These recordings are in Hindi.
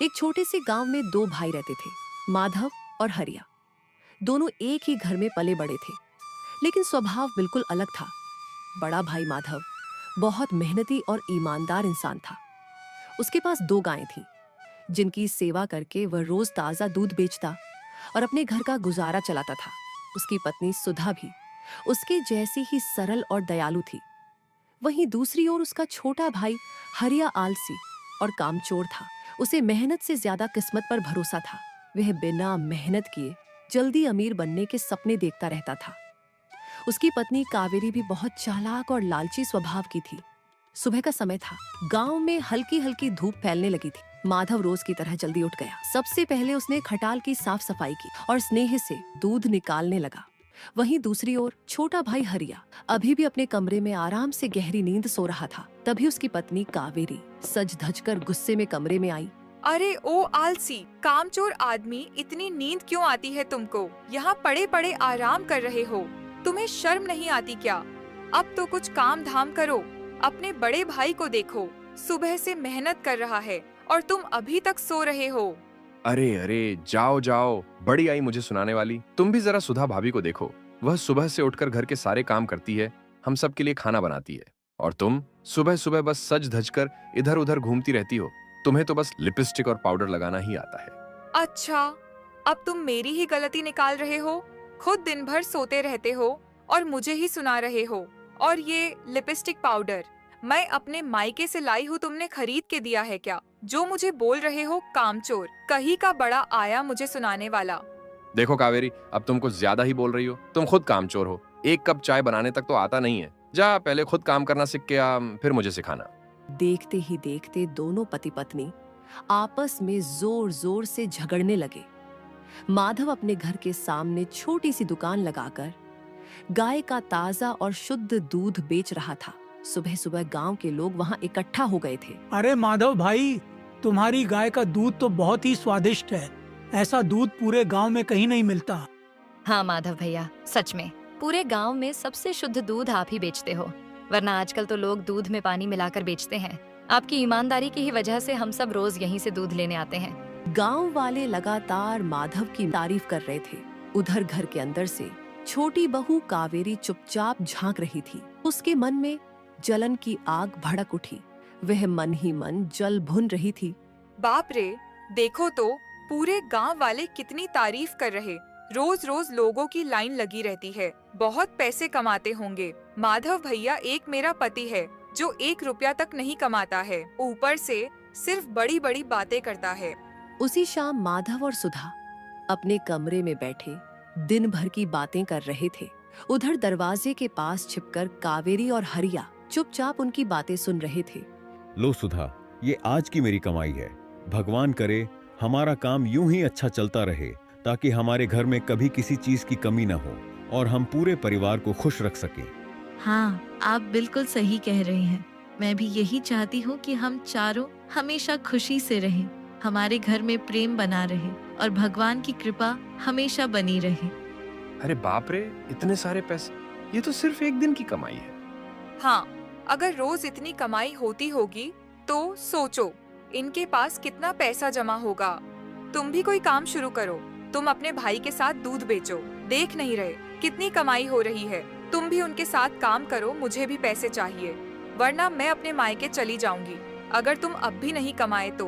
एक छोटे से गांव में दो भाई रहते थे, माधव और हरिया। दोनों एक ही घर में पले बड़े थे, लेकिन स्वभाव बिल्कुल अलग था। बड़ा भाई माधव बहुत मेहनती और ईमानदार इंसान था। उसके पास दो गायें थीं, जिनकी सेवा करके वह रोज ताजा दूध बेचता और अपने घर का गुजारा चलाता था। उसकी पत्नी सुधा भी उसके जैसी ही सरल और दयालु थी। वहीं दूसरी ओर उसका छोटा भाई हरिया आलसी और कामचोर था। उसे मेहनत से ज्यादा किस्मत पर भरोसा था। वह बिना मेहनत किए जल्दी अमीर बनने के सपने देखता रहता था। उसकी पत्नी कावेरी भी बहुत चालाक और लालची स्वभाव की थी। सुबह का समय था। गांव में हल्की हल्की धूप फैलने लगी थी। माधव रोज की तरह जल्दी उठ गया। सबसे पहले उसने खटाल की साफ सफाई की और स्नेह से दूध निकालने लगा। वहीं दूसरी ओर छोटा भाई हरिया अभी भी अपने कमरे में आराम से गहरी नींद सो रहा था। तभी उसकी पत्नी कावेरी सज धज कर गुस्से में कमरे में आई। अरे ओ आलसी कामचोर आदमी, इतनी नींद क्यों आती है तुमको? यहाँ पड़े पड़े आराम कर रहे हो, तुम्हें शर्म नहीं आती क्या? अब तो कुछ काम धाम करो। अपने बड़े भाई को देखो, सुबह से मेहनत कर रहा है और तुम अभी तक सो रहे हो। अरे अरे, जाओ जाओ, बड़ी आई मुझे सुनाने वाली। तुम भी जरा सुधा भाभी को देखो, वह सुबह से उठकर घर के सारे काम करती है, हम सब के लिए खाना बनाती है, और तुम सुबह सुबह बस सज धज कर इधर उधर घूमती रहती हो। तुम्हें तो बस लिपस्टिक और पाउडर लगाना ही आता है। अच्छा, अब तुम मेरी ही गलती निकाल रहे हो। खुद दिन भर सोते रहते हो और मुझे ही सुना रहे हो। और ये लिपस्टिक पाउडर मैं अपने मायके से लाई हूँ, तुमने खरीद के दिया है क्या? जो मुझे बोल रहे हो कामचोर, कहीं का बड़ा आया मुझे सुनाने वाला। देखो कावेरी, अब तुम कुछ ज्यादा ही बोल रही हो। तुम खुद कामचोर हो, एक कप चाय बनाने तक तो आता नहीं है। जा पहले खुद काम करना सीख के आ, फिर मुझे सिखाना। देखते ही देखते दोनों पति पत्नी आपस में जोर जोर से झगड़ने लगे। माधव अपने घर के सामने छोटी सी दुकान लगाकर गाय का ताजा और शुद्ध दूध बेच रहा था। सुबह सुबह गांव के लोग वहां इकट्ठा हो गए थे। अरे माधव भाई, तुम्हारी गाय का दूध तो बहुत ही स्वादिष्ट है। ऐसा दूध पूरे गांव में कहीं नहीं मिलता। हाँ माधव भैया, सच में पूरे गांव में सबसे शुद्ध दूध आप ही बेचते हो, वरना आजकल तो लोग दूध में पानी मिलाकर बेचते हैं। आपकी ईमानदारी की ही वजह से हम सब रोज यहीं से दूध लेने आते हैं। गांव वाले लगातार माधव की तारीफ कर रहे थे। उधर घर के अंदर से छोटी बहू कावेरी चुपचाप झांक रही थी। उसके मन में जलन की आग भड़क उठी। वह मन ही मन जल भुन रही थी। बाप रे, देखो तो पूरे गांव वाले कितनी तारीफ कर रहे। रोज रोज लोगों की लाइन लगी रहती है। बहुत पैसे कमाते होंगे। माधव भैया एक मेरा पति है जो 1 रुपया तक नहीं कमाता है, ऊपर से सिर्फ बड़ी बड़ी बातें करता है। उसी शाम माधव और सुधा अपने कमरे में बैठे दिन भर की बातें कर रहे थे। उधर दरवाजे के पास छिपकर कावेरी और हरिया चुपचाप उनकी बातें सुन रहे थे। लो सुधा, ये आज की मेरी कमाई है। भगवान करे हमारा काम यूं ही अच्छा चलता रहे, ताकि हमारे घर में कभी किसी चीज की कमी न हो और हम पूरे परिवार को खुश रख सके। हाँ, आप बिल्कुल सही कह रहे हैं। मैं भी यही चाहती हूँ कि हम चारों हमेशा खुशी से रहें, हमारे घर में प्रेम बना रहे और भगवान की कृपा हमेशा बनी रहे। अरे बाप रे, इतने सारे पैसे! ये तो सिर्फ एक दिन की कमाई है। हाँ, अगर रोज इतनी कमाई होती होगी तो सोचो इनके पास कितना पैसा जमा होगा। तुम भी कोई काम शुरू करो। तुम अपने भाई के साथ दूध बेचो। देख नहीं रहे कितनी कमाई हो रही है? तुम भी उनके साथ काम करो, मुझे भी पैसे चाहिए, वरना मैं अपने मायके चली जाऊंगी अगर तुम अब भी नहीं कमाए तो।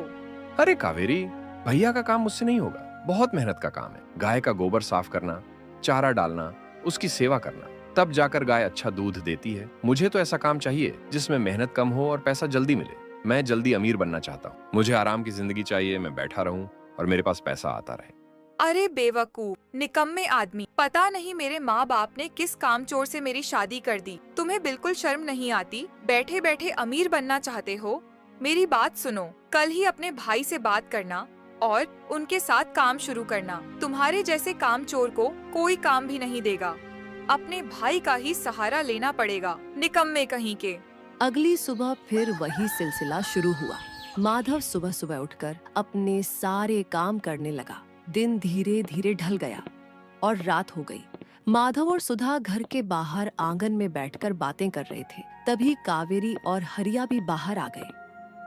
अरे कावेरी, भैया का काम मुझसे नहीं होगा। बहुत मेहनत का काम है। गाय का गोबर साफ करना, चारा डालना, उसकी सेवा करना, तब जाकर गाय अच्छा दूध देती है। मुझे तो ऐसा काम चाहिए जिसमें मेहनत कम हो और पैसा जल्दी मिले। मैं जल्दी अमीर बनना चाहता हूँ। मुझे आराम की जिंदगी चाहिए, मैं बैठा रहूं और मेरे पास पैसा आता रहे। अरे बेवकूफ, निकम्मे आदमी, पता नहीं मेरे माँ बाप ने किस कामचोर से मेरी शादी कर दी। तुम्हें बिल्कुल शर्म नहीं आती? बैठे बैठे अमीर बनना चाहते हो? मेरी बात सुनो, कल ही अपने भाई से बात करना और उनके साथ काम शुरू करना। तुम्हारे जैसे कामचोर को कोई काम भी नहीं देगा। अपने भाई का ही सहारा लेना पड़ेगा, निकम्मे कहीं के। अगली सुबह फिर वही सिलसिला शुरू हुआ। माधव सुबह सुबह उठकर अपने सारे काम करने लगा। दिन धीरे धीरे ढल गया और रात हो गई। माधव और सुधा घर के बाहर आंगन में बैठकर बातें कर रहे थे। तभी कावेरी और हरिया भी बाहर आ गए।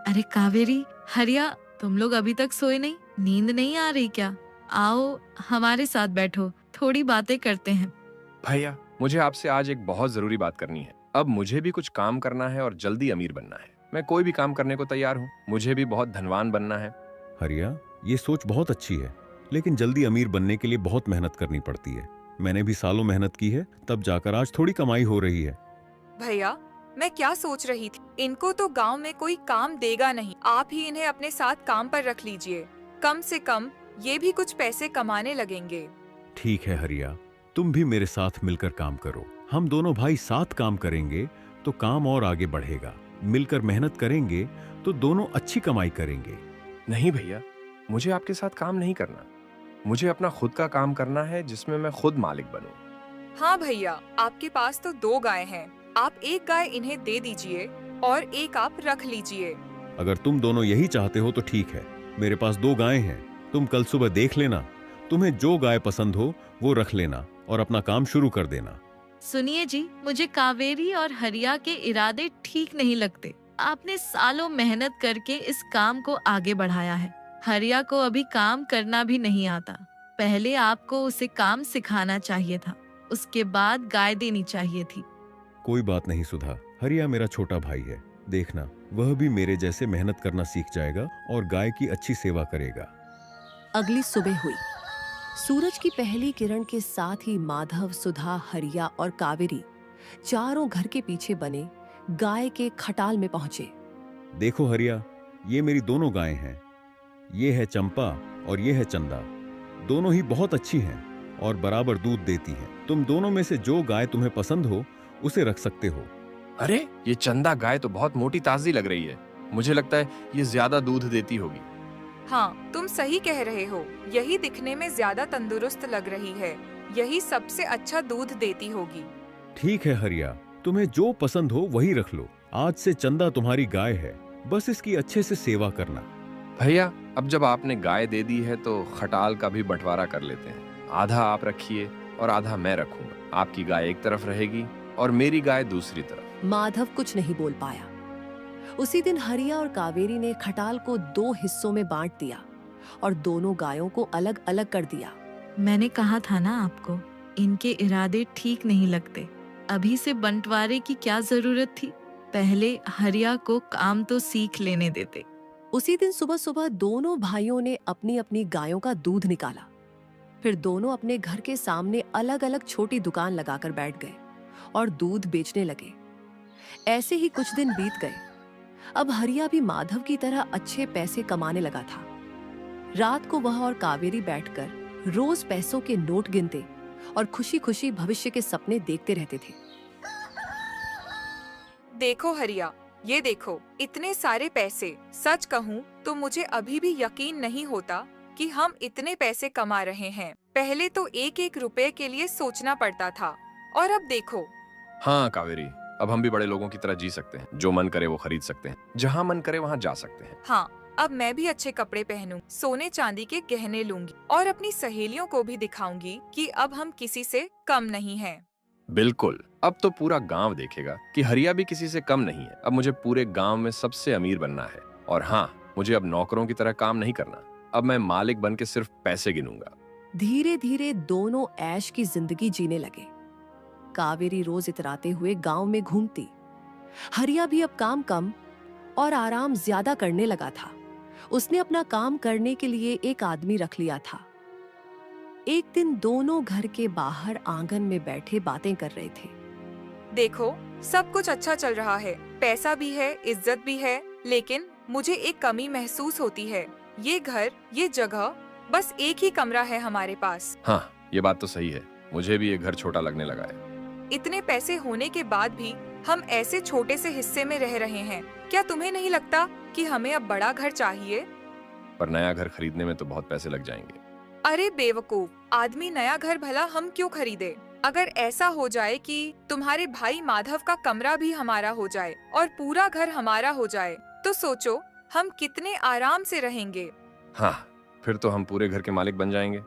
अरे कावेरी, हरिया, तुम लोग अभी तक सोए नहीं? नींद नहीं आ रही क्या? आओ हमारे साथ बैठो, थोड़ी बातें करते हैं। भैया, मुझे आपसे आज एक बहुत जरूरी बात करनी है। अब मुझे भी कुछ काम करना है और जल्दी अमीर बनना है। मैं कोई भी काम करने को तैयार हूँ। मुझे भी बहुत धनवान बनना है। हरिया, ये सोच बहुत अच्छी है, लेकिन जल्दी अमीर बनने के लिए बहुत मेहनत करनी पड़ती है। मैंने भी सालों मेहनत की है, तब जाकर आज थोड़ी कमाई हो रही है। भैया, मैं क्या सोच रही थी, इनको तो गांव में कोई काम देगा नहीं। आप ही इन्हें अपने साथ काम पर रख लीजिए। कम से कम ये भी कुछ पैसे कमाने लगेंगे। ठीक है हरिया, तुम भी मेरे साथ मिलकर काम करो। हम दोनों भाई साथ काम करेंगे तो काम और आगे बढ़ेगा। मिलकर मेहनत करेंगे तो दोनों अच्छी कमाई करेंगे। नहीं भैया, मुझे आपके साथ काम नहीं करना। मुझे अपना खुद का काम करना है जिसमें मैं खुद मालिक बनूं। हाँ भैया, आपके पास तो 2 गाय हैं। आप एक गाय इन्हें दे दीजिए और एक आप रख लीजिए। अगर तुम दोनों यही चाहते हो तो ठीक है। मेरे पास 2 गायें हैं। तुम कल सुबह देख लेना, तुम्हें जो गाय पसंद हो वो रख लेना और अपना काम शुरू कर देना। सुनिए जी, मुझे कावेरी और हरिया के इरादे ठीक नहीं लगते। आपने सालों मेहनत करके इस काम को आगे बढ़ाया है। हरिया को अभी काम करना भी नहीं आता। पहले आपको उसे काम सिखाना चाहिए था, उसके बाद गाय देनी चाहिए थी। कोई बात नहीं सुधा, हरिया मेरा छोटा भाई है। देखना, वह भी मेरे जैसे मेहनत करना सीख जाएगा और गाय की अच्छी सेवा करेगा। अगली सुबह हुई। सूरज की पहली किरण के साथ ही माधव, सुधा, हरिया और कावेरी चारों घर के पीछे बने गाय के खटाल में पहुंचे। देखो हरिया, ये मेरी दोनों गायें हैं। ये है चंपा और ये है चंदा। दोनों ही बहुत अच्छी हैं और बराबर दूध देती हैं। तुम दोनों में से जो गाय तुम्हें पसंद हो उसे रख सकते हो। अरे, ये चंदा गाय तो बहुत मोटी ताजी लग रही है। मुझे लगता है ये ज्यादा दूध देती होगी। हाँ, तुम सही कह रहे हो। यही दिखने में ज्यादा तंदुरुस्त लग रही है। यही सबसे अच्छा दूध देती होगी। ठीक है हरिया, तुम्हें जो पसंद हो वही रख लो। आज से चंदा तुम्हारी गाय है, बस इसकी अच्छे से सेवा करना। भैया, अब जब आपने गाय दे दी है तो खटाल का भी बंटवारा कर लेते हैं। आधा आप रखिए और आधा मैं रखूंगा। आपकी गाय एक तरफ रहेगी और मेरी गाय दूसरी तरफ। माधव कुछ नहीं बोल पाया। उसी दिन हरिया और कावेरी ने खटाल को 2 हिस्सों में बांट दिया और दोनों गायों को अलग अलग कर दिया। मैंने कहा था ना आपको, इनके इरादे ठीक नहीं लगते। अभी से बंटवारे की क्या जरूरत थी? पहले हरिया को काम तो सीख लेने देते। उसी दिन सुबह सुबह दोनों भाइयों ने अपनी अपनी गायों का दूध निकाला। फिर दोनों अपने घर के सामने अलग अलग छोटी दुकान लगाकर बैठ गए और दूध बेचने लगे। ऐसे ही कुछ दिन बीत गए। अब हरिया भी माधव की तरह अच्छे पैसे कमाने लगा था। रात को वह और कावेरी बैठकर रोज पैसों के नोट गिनते और खुशी खुशी भविष्य के सपने देखते रहते थे। देखो हरिया, ये देखो, इतने सारे पैसे। सच कहूँ तो मुझे अभी भी यकीन नहीं होता कि हम इतने पैसे कमा रहे हैं। पहले तो एक एक रुपए के लिए सोचना पड़ता था और अब देखो। हाँ कावेरी, अब हम भी बड़े लोगों की तरह जी सकते हैं। जो मन करे वो खरीद सकते हैं, जहाँ मन करे वहाँ जा सकते हैं। हाँ, अब मैं भी अच्छे कपड़े पहनूं, सोने चांदी के गहने लूंगी और अपनी सहेलियों को भी दिखाऊंगी कि अब हम किसी से कम नहीं हैं। बिल्कुल, अब तो पूरा गांव देखेगा कि हरिया भी किसी से कम नहीं है। अब मुझे पूरे गांव में सबसे अमीर बनना है। और हाँ, मुझे अब नौकरों की तरह काम नहीं करना। अब मैं मालिक बन के सिर्फ पैसे गिनूंगा। धीरे धीरे दोनों ऐश की जिंदगी जीने लगे। कावेरी रोज इतराते हुए गांव में घूमती। हरिया भी अब काम कम और आराम ज्यादा करने लगा था। उसने अपना काम करने के लिए एक आदमी रख लिया था। एक दिन दोनों घर के बाहर आंगन में बैठे बातें कर रहे थे। देखो, सब कुछ अच्छा चल रहा है, पैसा भी है, इज्जत भी है, लेकिन मुझे एक कमी महसूस होती है। ये घर, ये जगह, बस एक ही कमरा है हमारे पास। हाँ, ये बात तो सही है। मुझे भी ये घर छोटा लगने लगा है। इतने पैसे होने के बाद भी हम ऐसे छोटे से हिस्से में रह रहे हैं। क्या तुम्हें नहीं लगता कि हमें अब बड़ा घर चाहिए? पर नया घर खरीदने में तो बहुत पैसे लग जाएंगे। अरे बेवकूफ आदमी, नया घर भला हम क्यों खरीदे? अगर ऐसा हो जाए कि तुम्हारे भाई माधव का कमरा भी हमारा हो जाए और पूरा घर हमारा हो जाए, तो सोचो हम कितने आराम से रहेंगे। हाँ, फिर तो हम पूरे घर के मालिक बन जाएंगे।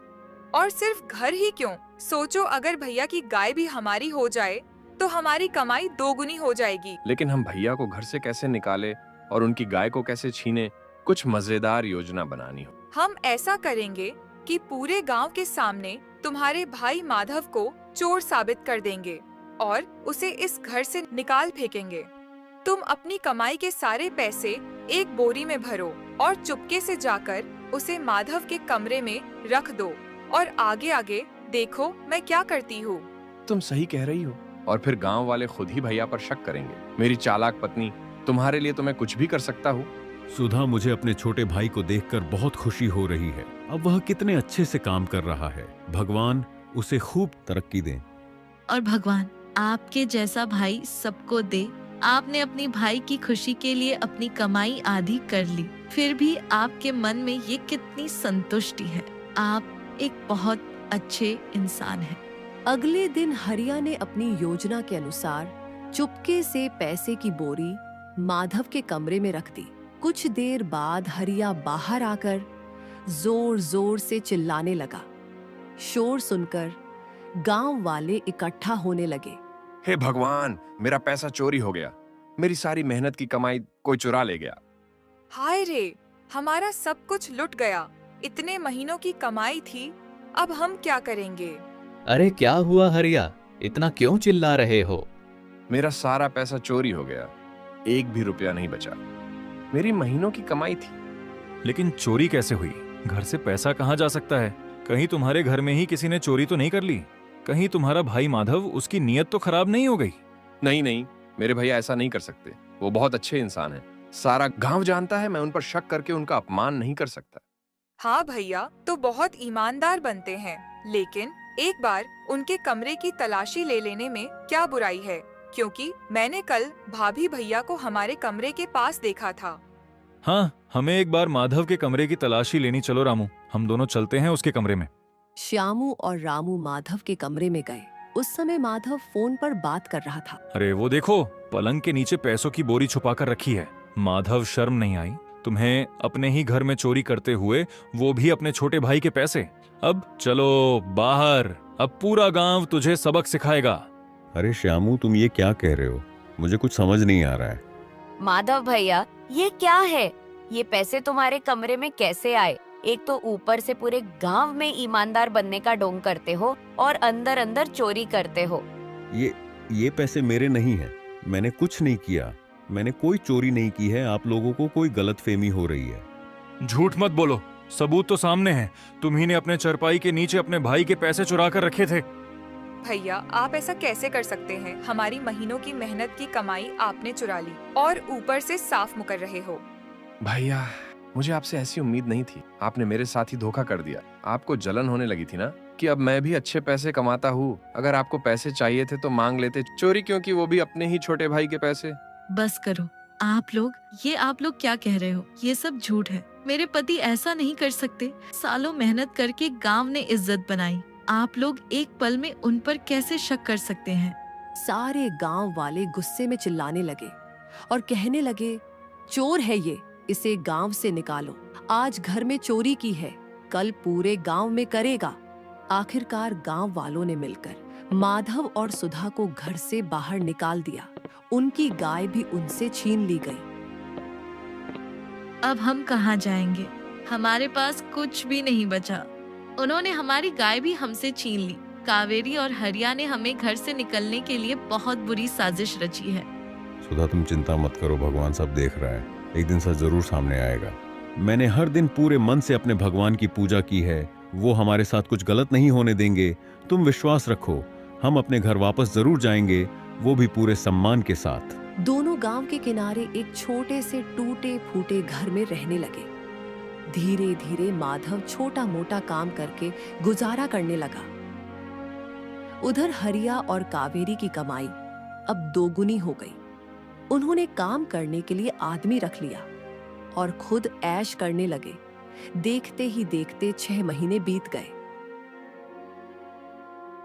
और सिर्फ घर ही क्यों, सोचो अगर भैया की गाय भी हमारी हो जाए तो हमारी कमाई दोगुनी हो जाएगी। लेकिन हम भैया को घर से कैसे निकाले और उनकी गाय को कैसे छीने? कुछ मजेदार योजना बनानी हो। हम ऐसा करेंगे कि पूरे गांव के सामने तुम्हारे भाई माधव को चोर साबित कर देंगे और उसे इस घर से निकाल फेंकेंगे। तुम अपनी कमाई के सारे पैसे एक बोरी में भरो और चुपके से जाकर उसे माधव के कमरे में रख दो और आगे आगे देखो मैं क्या करती हूँ। तुम सही कह रही हो, और फिर गांव वाले खुद ही भैया पर शक करेंगे। मेरी चालाक पत्नी, तुम्हारे लिए तो मैं कुछ भी कर सकता हूँ। सुधा, मुझे अपने छोटे भाई को देखकर बहुत खुशी हो रही है। अब वह कितने अच्छे से काम कर रहा है। भगवान उसे खूब तरक्की दे। और भगवान आपके जैसा भाई सबको दे। आपने अपनी भाई की खुशी के लिए अपनी कमाई आधी कर ली, फिर भी आपके मन में ये कितनी संतुष्टि है। आप एक बहुत अच्छे इंसान हैं। अगले दिन हरिया ने अपनी योजना के अनुसार चुपके से पैसे की बोरी माधव के कमरे में रख दी। कुछ देर बाद हरिया बाहर आकर जोर जोर से चिल्लाने लगा। शोर सुनकर गांव वाले इकट्ठा होने लगे। हे भगवान, मेरा पैसा चोरी हो गया। मेरी सारी मेहनत की कमाई कोई चुरा ले गया। हाय रे, हमारा सब कुछ लुट गया। इतने महीनों की कमाई थी, अब हम क्या करेंगे? अरे क्या हुआ हरिया, इतना क्यों चिल्ला रहे हो? मेरा सारा पैसा चोरी हो गया, एक भी रुपया नहीं बचा। मेरी महीनों की कमाई थी। लेकिन चोरी कैसे हुई? घर से पैसा कहाँ जा सकता है? कहीं तुम्हारे घर में ही किसी ने चोरी तो नहीं कर ली? कहीं तुम्हारा भाई माधव, उसकी नीयत तो खराब नहीं हो गई? नहीं नहीं, मेरे भैया ऐसा नहीं कर सकते। वो बहुत अच्छे इंसान हैं। सारा गांव जानता है, मैं उन पर शक करके उनका अपमान नहीं कर सकता। हाँ भैया तो बहुत ईमानदार बनते हैं, लेकिन एक बार उनके कमरे की तलाशी ले लेने में क्या बुराई है? क्योंकि मैंने कल भाभी भैया को हमारे कमरे के पास देखा था। हाँ, हमें एक बार माधव के कमरे की तलाशी लेनी। चलो रामू, हम दोनों चलते हैं उसके कमरे में। श्यामू और रामू माधव के कमरे में गए। उस समय माधव फोन पर बात कर रहा था। अरे वो देखो, पलंग के नीचे पैसों की बोरी छुपा कर रखी है। माधव, शर्म नहीं आई तुम्हें अपने ही घर में चोरी करते हुए, वो भी अपने छोटे भाई के पैसे? अब चलो बाहर, अब पूरा गांव तुझे सबक सिखाएगा। अरे श्यामू, तुम ये क्या कह रहे हो? मुझे कुछ समझ नहीं आ रहा है। माधव भैया, ये क्या है? ये पैसे तुम्हारे कमरे में कैसे आए? एक तो ऊपर से पूरे गांव में ईमानदार बनने का ढोंग करते हो और अंदर अंदर चोरी करते हो। ये पैसे मेरे नहीं हैं। मैंने कुछ नहीं किया। मैंने कोई चोरी नहीं की है। आप लोगों को कोई गलतफहमी हो रही है। झूठ मत बोलो, सबूत तो सामने है। तुम्ही ने अपने चरपाई के नीचे अपने भाई के पैसे चुरा कर रखे थे। भैया आप ऐसा कैसे कर सकते हैं? हमारी महीनों की मेहनत की कमाई आपने चुरा ली और ऊपर से साफ मुकर रहे हो। भैया, मुझे आपसे ऐसी उम्मीद नहीं थी। आपने मेरे साथ ही धोखा कर दिया। आपको जलन होने लगी थी ना कि अब मैं भी अच्छे पैसे कमाता हूँ। अगर आपको पैसे चाहिए थे तो मांग लेते। चोरी क्यों की, वो भी अपने ही छोटे भाई के पैसे? बस करो आप लोग क्या कह रहे हो? ये सब झूठ है। मेरे पति ऐसा नहीं कर सकते। सालों मेहनत करके गांव ने इज्जत बनाई। आप लोग एक पल में उन पर कैसे शक कर सकते हैं? सारे गांव वाले गुस्से में चिल्लाने लगे और कहने लगे, चोर है ये, इसे गांव से निकालो। आज घर में चोरी की है, कल पूरे गांव में करेगा। आखिरकार गांव वालों ने मिलकर माधव और सुधा को घर से बाहर निकाल दिया। उनकी गाय भी उनसे छीन ली गई। अब हम कहाँ जाएंगे? हमारे पास कुछ भी नहीं बचा। उन्होंने हमारी गाय भी हमसे छीन ली। कावेरी और हरिया ने हमें घर से निकलने के लिए बहुत बुरी साजिश रची है। सुधा, तुम चिंता मत करो, भगवान सब देख रहा है। एक दिन सच जरूर सामने आएगा। मैंने हर दिन पूरे मन से अपने भगवान की पूजा की है। वो हमारे साथ कुछ गलत नहीं होने देंगे। तुम विश्वास रखो, हम अपने घर वापस जरूर जाएंगे, वो भी पूरे सम्मान के साथ। दोनों गांव के किनारे एक छोटे से टूटे फूटे घर में रहने लगे। धीरे धीरे माधव छोटा मोटा काम करके गुजारा करने लगा। उधर हरिया और कावेरी की कमाई अब दोगुनी हो गई। उन्होंने काम करने के लिए आदमी रख लिया और खुद ऐश करने लगे। देखते ही देखते 6 महीने बीत गए।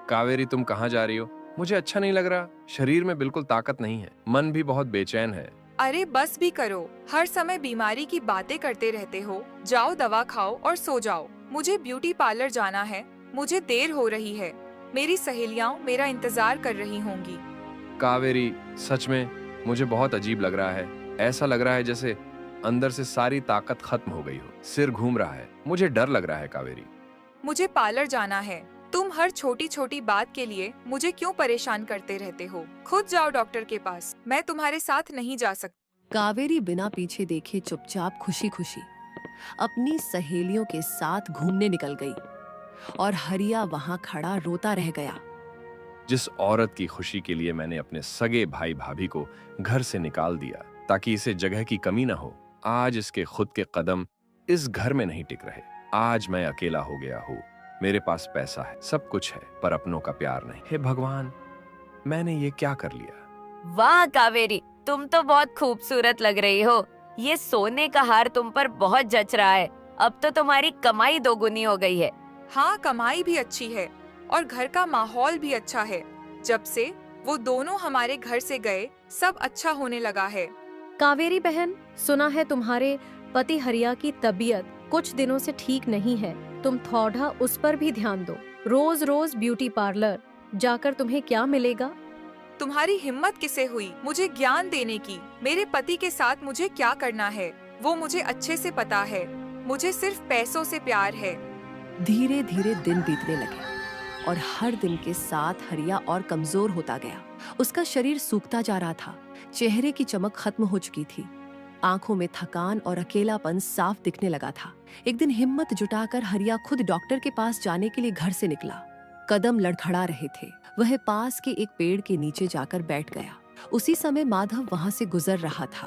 कावेरी, तुम कहाँ जा रही हो? मुझे अच्छा नहीं लग रहा। शरीर में बिल्कुल ताकत नहीं है, मन भी बहुत बेचैन है। अरे बस भी करो, हर समय बीमारी की बातें करते रहते हो। जाओ दवा खाओ और सो जाओ। मुझे ब्यूटी पार्लर जाना है, मुझे देर हो रही है। मेरी सहेलियां मेरा इंतजार कर रही होंगी। कावेरी, सच में मुझे बहुत अजीब लग रहा है। ऐसा लग रहा है जैसे अंदर से सारी ताकत खत्म हो गई हो। सिर घूम रहा है, मुझे डर लग रहा है कावेरी। मुझे पार्लर जाना है। तुम हर छोटी छोटी बात के लिए मुझे क्यों परेशान करते रहते हो? खुद जाओ डॉक्टर के पास, मैं तुम्हारे साथ नहीं जा सकती। कावेरी बिना पीछे देखे चुपचाप खुशी खुशी अपनी सहेलियों के साथ घूमने निकल गई और हरिया वहां खड़ा रोता रह गया। जिस औरत की खुशी के लिए मैंने अपने सगे भाई भाभी को घर से निकाल दिया ताकि इसे जगह की कमी ना हो, आज इसके खुद के कदम इस घर में नहीं टिक रहे। आज मैं अकेला हो गया हूँ। मेरे पास पैसा है, सब कुछ है, पर अपनों का प्यार नहीं। हे भगवान, मैंने ये क्या कर लिया? वाह कावेरी, तुम तो बहुत खूबसूरत लग रही हो। ये सोने का हार तुम पर बहुत जच रहा है। अब तो तुम्हारी कमाई दोगुनी हो गई है। हाँ, कमाई भी अच्छी है और घर का माहौल भी अच्छा है। जब से वो दोनों हमारे घर से गए, सब अच्छा होने लगा है। कावेरी बहन, सुना है तुम्हारे पति हरिया की तबीयत कुछ दिनों से ठीक नहीं है। तुम थोड़ा उस पर भी ध्यान दो। रोज रोज ब्यूटी पार्लर जाकर तुम्हें क्या मिलेगा? तुम्हारी हिम्मत किसे हुई मुझे ज्ञान देने की? मेरे पति के साथ मुझे क्या करना है वो मुझे अच्छे से पता है। मुझे सिर्फ पैसों से प्यार है। धीरे धीरे दिन बीतने लगे और हर दिन के साथ हरिया और कमजोर होता गया। उसका शरीर सूखता जा रहा था, चेहरे की चमक खत्म हो चुकी थी, आंखों में थकान और अकेलापन साफ दिखने लगा था। एक दिन हिम्मत जुटाकर हरिया खुद डॉक्टर के पास जाने के लिए घर से निकला। कदम लड़खड़ा रहे थे। वह पास के एक पेड़ के नीचे जाकर बैठ गया। उसी समय माधव वहां से गुजर रहा था।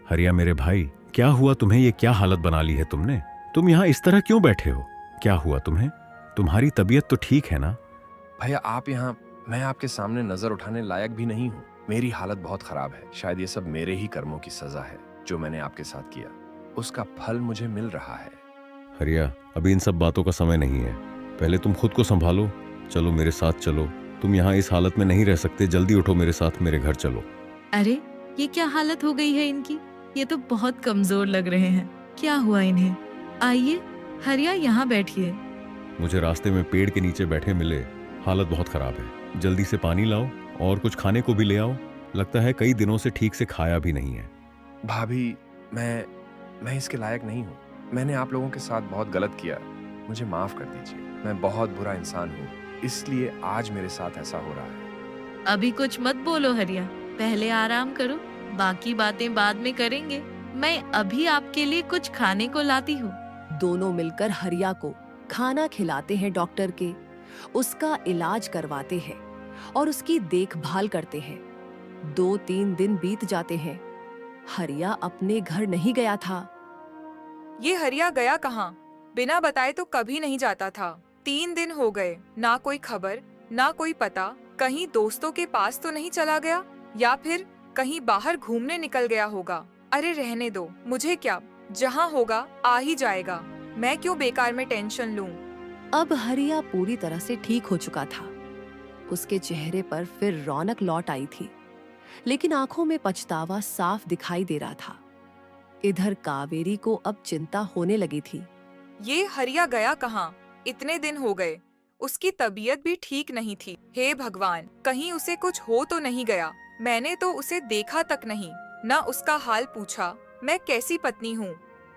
हरिया मेरे भाई, क्या हुआ तुम्हें? ये क्या हालत बना ली है तुमने? तुम यहाँ इस तरह क्यों बैठे हो? क्या हुआ तुम्हें? तुम्हारी तबीयत तो ठीक है ना? भैया, आप यहाँ, मैं आपके सामने नजर उठाने लायक भी नहीं हूँ। मेरी हालत बहुत खराब है। शायद ये सब मेरे ही कर्मों की सजा है। जो मैंने आपके साथ किया उसका फल मुझे मिल रहा है। हरिया, अभी इन सब बातों का समय नहीं है। पहले तुम खुद को संभालो। चलो मेरे साथ चलो। तुम यहाँ इस हालत में नहीं रह सकते। जल्दी उठो, मेरे साथ मेरे घर चलो। अरे, ये क्या हालत हो गई है इनकी? ये तो बहुत कमजोर लग रहे हैं। क्या हुआ इन्हें? आइए हरिया, यहाँ बैठिए। मुझे रास्ते में पेड़ के नीचे बैठे मिले। हालत बहुत खराब है। जल्दी से पानी लाओ और कुछ खाने को भी ले आओ। लगता है कई दिनों से ठीक से खाया भी नहीं है। भाभी, मैं इसके लायक नहीं हूँ। मैंने आप लोगों के साथ बहुत गलत किया। मुझे माफ कर दीजिए। मैं बहुत बुरा इंसान हूँ, इसलिए आज मेरे साथ ऐसा हो रहा है। अभी कुछ मत बोलो हरिया, पहले आराम करो, बाकी बातें बाद में करेंगे। मैं अभी आपके लिए कुछ खाने को लाती हूँ। दोनों मिलकर हरिया को खाना खिलाते हैं डॉक्टर के, उसका इलाज करवाते हैं और उसकी देखभाल करते हैं। 2-3 दिन बीत जाते हैं। हरिया अपने घर नहीं गया था। ये हरिया गया कहाँ? बिना बताए तो कभी नहीं जाता था। 3 दिन हो गए, ना कोई खबर, ना कोई पता। कहीं दोस्तों के पास तो नहीं चला गया या फिर कहीं बाहर घूमने निकल गया होगा। अरे रहने दो, मुझे क्या, जहाँ होगा आ ही जाएगा। मैं क्यों बेकार में टेंशन लूं? अब हरिया पूरी तरह से ठीक हो चुका था। उसके चेहरे पर फिर रौनक लौट आई थी, लेकिन आंखों में पछतावा साफ दिखाई दे रहा था। इधर कावेरी को अब चिंता होने लगी थी। ये हरिया गया कहाँ? इतने दिन हो गए, उसकी तबीयत भी ठीक नहीं थी। हे भगवान, कहीं उसे कुछ हो तो नहीं गया? मैंने तो उसे देखा तक नहीं, न उसका हाल पूछा। मैं कैसी पत्नी हूँ?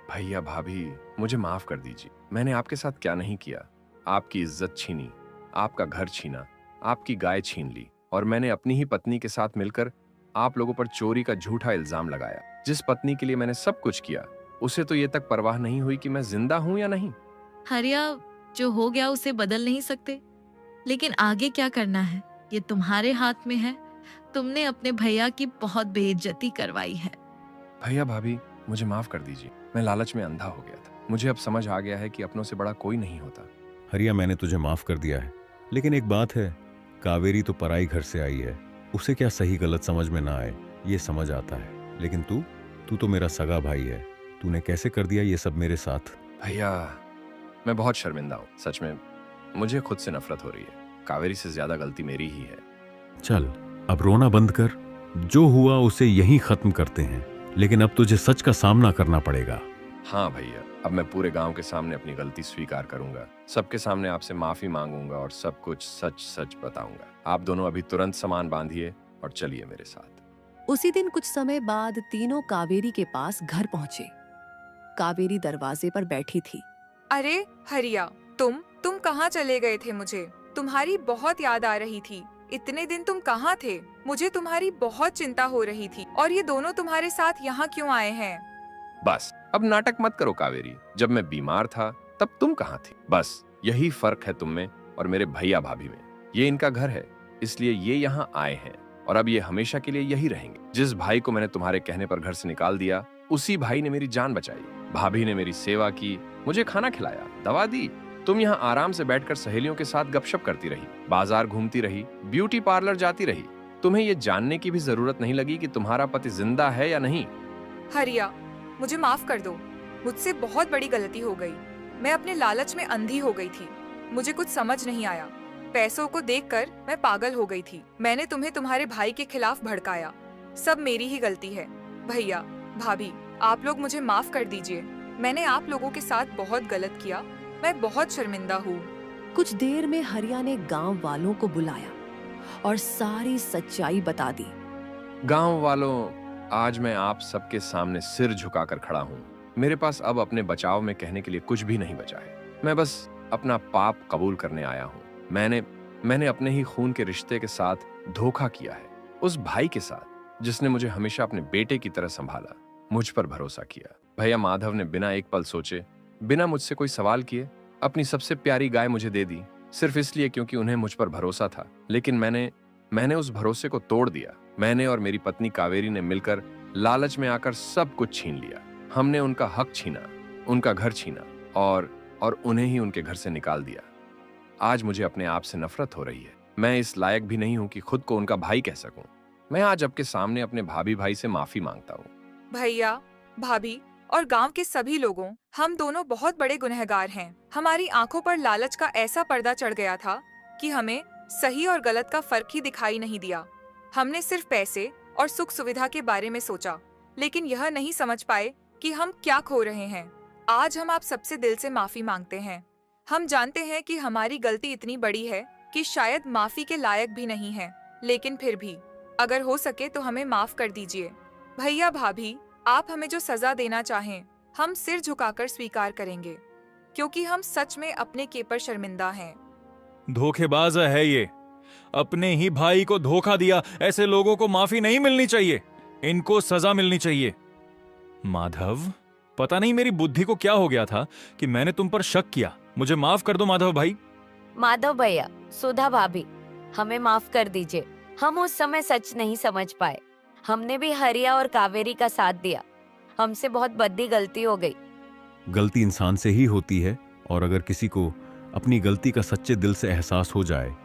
भैया भाभी, मुझे माफ कर दीजिए। मैंने आपके साथ क्या नहीं किया। आपकी इज्जत छीनी, आपका घर छीना, आपकी गाय छीन ली और मैंने अपनी ही पत्नी के साथ मिलकर आप लोगों पर चोरी का झूठा इल्जाम लगाया। जिस पत्नी के लिए मैंने सब कुछ किया, उसे तो ये तक परवाह नहीं हुई कि मैं जिंदा हूँ या नहीं। हरिया, जो हो गया उसे बदल नहीं सकते, लेकिन आगे क्या करना है ये तुम्हारे हाथ में है। तुमने अपने भैया की बहुत बेइज्जती करवाई है। भैया भाभी, मुझे माफ कर दीजिए। मैं लालच में अंधा हो गया था। मुझे अब समझ आ गया है कि अपनों से बड़ा कोई नहीं होता। हरिया, मैंने तुझे माफ कर दिया है, लेकिन एक बात है, कावेरी तो पराई घर से आई है। उसे क्या सही गलत समझ में ना आए, ये समझ आता है। लेकिन तू तो मेरा सगा भाई है। तूने कैसे कर दिया ये सब मेरे साथ? भैया, मैं बहुत शर्मिंदा हूँ। सच में मुझे खुद से नफरत हो रही है। कावेरी से ज्यादा गलती मेरी ही है। चल, अब रोना बंद कर। जो हुआ उसे यहीं खत्म करते हैं, लेकिन अब तुझे सच का सामना करना पड़ेगा। हाँ भैया, अब मैं पूरे गांव के सामने अपनी गलती स्वीकार करूंगा। सबके सामने आपसे माफी मांगूंगा और सब कुछ सच सच बताऊंगा। आप दोनों अभी तुरंत सामान बांधिए और चलिए मेरे साथ। उसी दिन कुछ समय बाद तीनों कावेरी के पास घर पहुंचे। कावेरी दरवाजे पर बैठी थी। अरे हरिया, तुम कहाँ चले गए थे? मुझे तुम्हारी बहुत याद आ रही थी। इतने दिन तुम कहाँ थे? मुझे तुम्हारी बहुत चिंता हो रही थी। और ये दोनों तुम्हारे साथ यहाँ क्यों आए हैं? बस अब नाटक मत करो कावेरी। जब मैं बीमार था तब तुम कहाँ थी? बस यही फर्क है तुम में और मेरे भैया भाभी में। ये इनका घर है, इसलिए ये यहाँ आए हैं और अब ये हमेशा के लिए यही रहेंगे। जिस भाई को मैंने तुम्हारे कहने पर घर से निकाल दिया, उसी भाई ने मेरी जान बचाई। भाभी ने मेरी सेवा की, मुझे खाना खिलाया, दवा दी। तुम यहाँ आराम से बैठकर सहेलियों के साथ गपशप करती रही, बाजार घूमती रही, ब्यूटी पार्लर जाती रही। तुम्हें ये जानने की भी जरूरत नहीं लगी कि तुम्हारा पति जिंदा है या नहीं। हरिया, मुझे माफ कर दो। मुझसे बहुत बड़ी गलती हो गई। मैं अपने लालच में अंधी हो गई थी। मुझे कुछ समझ नहीं आया। पैसों को देखकर मैं पागल हो गई थी। मैंने तुम्हें तुम्हारे भाई के खिलाफ भड़काया। सब मेरी ही गलती है। भैया, भाभी, आप लोग मुझे माफ कर दीजिए। मैंने आप लोगों के साथ बहुत गलत किया। मैं बहुत शर्मिंदा हूँ। कुछ देर में हरिया ने गांव वालों को बुलाया और सारी सच्चाई बता दी। गांव वालों, आज मैं आप सबके सामने सिर झुकाकर खड़ा हूँ। मेरे पास अब अपने बचाव में कहने के लिए कुछ भी नहीं बचा है। मैं बस अपना पाप कबूल करने आया हूँ। मैंने अपने ही खून के रिश्ते के साथ धोखा किया है। उस भाई के साथ जिसने मुझे हमेशा अपने बेटे की तरह संभाला, मुझ पर भरोसा किया। भैया माधव ने बिना एक पल सोचे, बिना मुझसे कोई सवाल किए अपनी सबसे प्यारी गाय मुझे दे दी, सिर्फ इसलिए क्योंकि उन्हें मुझ पर भरोसा था। लेकिन मैंने उस भरोसे को तोड़ दिया। मैंने और मेरी पत्नी कावेरी ने मिलकर लालच में आकर सब कुछ छीन लिया। हमने उनका हक छीना, उनका घर छीना और उन्हें ही उनके घर से निकाल दिया। आज मुझे अपने आप से नफरत हो रही है। मैं इस लायक भी नहीं हूं कि खुद को उनका भाई कह सकूं। मैं आज आपके सामने अपने भाई से माफी मांगता हूं। भैया, भाभी और गांव के सभी लोगों, हम दोनों बहुत बड़े गुनहगार हैं। हमारी आंखों पर लालच का ऐसा पर्दा चढ़ गया था कि हमें सही और गलत का फर्क ही दिखाई नहीं दिया। हमने सिर्फ पैसे और सुख सुविधा के बारे में सोचा, लेकिन यह नहीं समझ पाए कि हम क्या खो रहे हैं। आज हम आप सबसे दिल से माफी मांगते हैं। हम जानते हैं कि हमारी गलती इतनी बड़ी है कि शायद माफी के लायक भी नहीं है, लेकिन फिर भी अगर हो सके तो हमें माफ कर दीजिए। भैया, भाभी, आप हमें जो सजा देना चाहें, हम सिर झुकाकर स्वीकार करेंगे, क्योंकि हम सच में अपने के पर शर्मिंदा हैं। धोखेबाज है ये। अपने ही भाई को धोखा दिया। ऐसे लोगों को माफी नहीं मिलनी चाहिए, इनको सजा मिलनी चाहिए। माधव, पता नहीं मेरी बुद्धि को क्या हो गया था कि मैंने तुम पर शक किया। मुझे माफ कर दो माधव भाई। माधव भैया, सुधा भाभी, हमें माफ कर दीजिए। हम उस समय सच नहीं समझ पाए। हमने भी हरिया और कावेरी का साथ दिया। हमसे बहुत बड़ी गलती हो गई। गलती इंसान से ही होती है, और अगर किसी को अपनी गलती का सच्चे दिल से एहसास हो जाए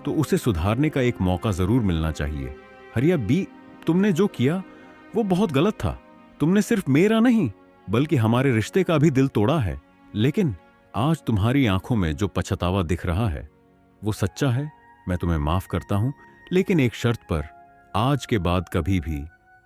तो उसे सुधारने का एक मौका जरूर मिलना चाहिए। हरिया बी, तुमने जो किया वो बहुत गलत था। तुमने सिर्फ मेरा नहीं बल्कि हमारे रिश्ते का भी दिल तोड़ा है। लेकिन आज तुम्हारी आंखों में जो पछतावा दिख रहा है वो सच्चा है। मैं तुम्हें माफ करता हूं, लेकिन एक शर्त पर। आज के बाद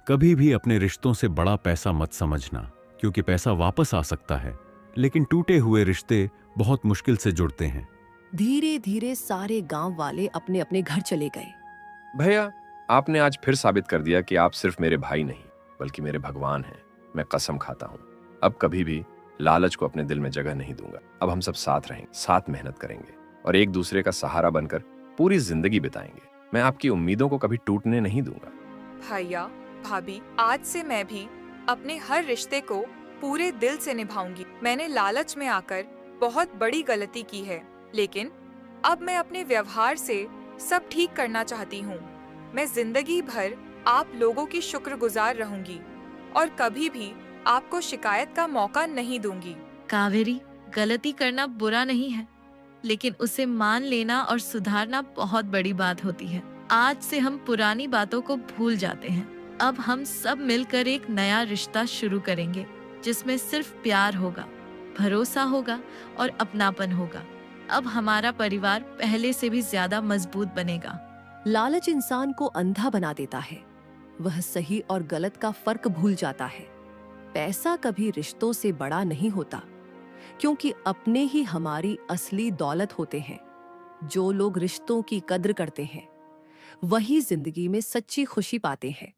कभी भी अपने रिश्तों से बड़ा पैसा मत समझना, क्योंकि पैसा वापस आ सकता है, लेकिन टूटे हुए रिश्ते बहुत मुश्किल से जुड़ते हैं। धीरे धीरे सारे गांव वाले अपने अपने घर चले गए। भैया, आपने आज फिर साबित कर दिया कि आप सिर्फ मेरे भाई नहीं बल्कि मेरे भगवान हैं। मैं कसम खाता हूं, अब कभी भी लालच को अपने दिल में जगह नहीं दूंगा। अब हम सब साथ रहेंगे, साथ मेहनत करेंगे और एक दूसरे का सहारा बनकर पूरी जिंदगी बिताएंगे। मैं आपकी उम्मीदों को कभी टूटने नहीं दूंगा। भैया, भाभी, आज से मैं भी अपने हर रिश्ते को पूरे दिल से निभाऊंगी। मैंने लालच में आकर बहुत बड़ी गलती की है, लेकिन अब मैं अपने व्यवहार से सब ठीक करना चाहती हूँ। मैं जिंदगी भर आप लोगों की शुक्रगुजार रहूंगी और कभी भी आपको शिकायत का मौका नहीं दूंगी। कावेरी, गलती करना बुरा नहीं है, लेकिन उसे मान लेना और सुधारना बहुत बड़ी बात होती है। आज से हम पुरानी बातों को भूल जाते हैं। अब हम सब मिलकर एक नया रिश्ता शुरू करेंगे, जिसमें सिर्फ प्यार होगा, भरोसा होगा और अपनापन होगा। अब हमारा परिवार पहले से भी ज्यादा मजबूत बनेगा। लालच इंसान को अंधा बना देता है। वह सही और गलत का फर्क भूल जाता है। पैसा कभी रिश्तों से बड़ा नहीं होता, क्योंकि अपने ही हमारी असली दौलत होते हैं। जो लोग रिश्तों की कद्र करते हैं वही जिंदगी में सच्ची खुशी पाते हैं।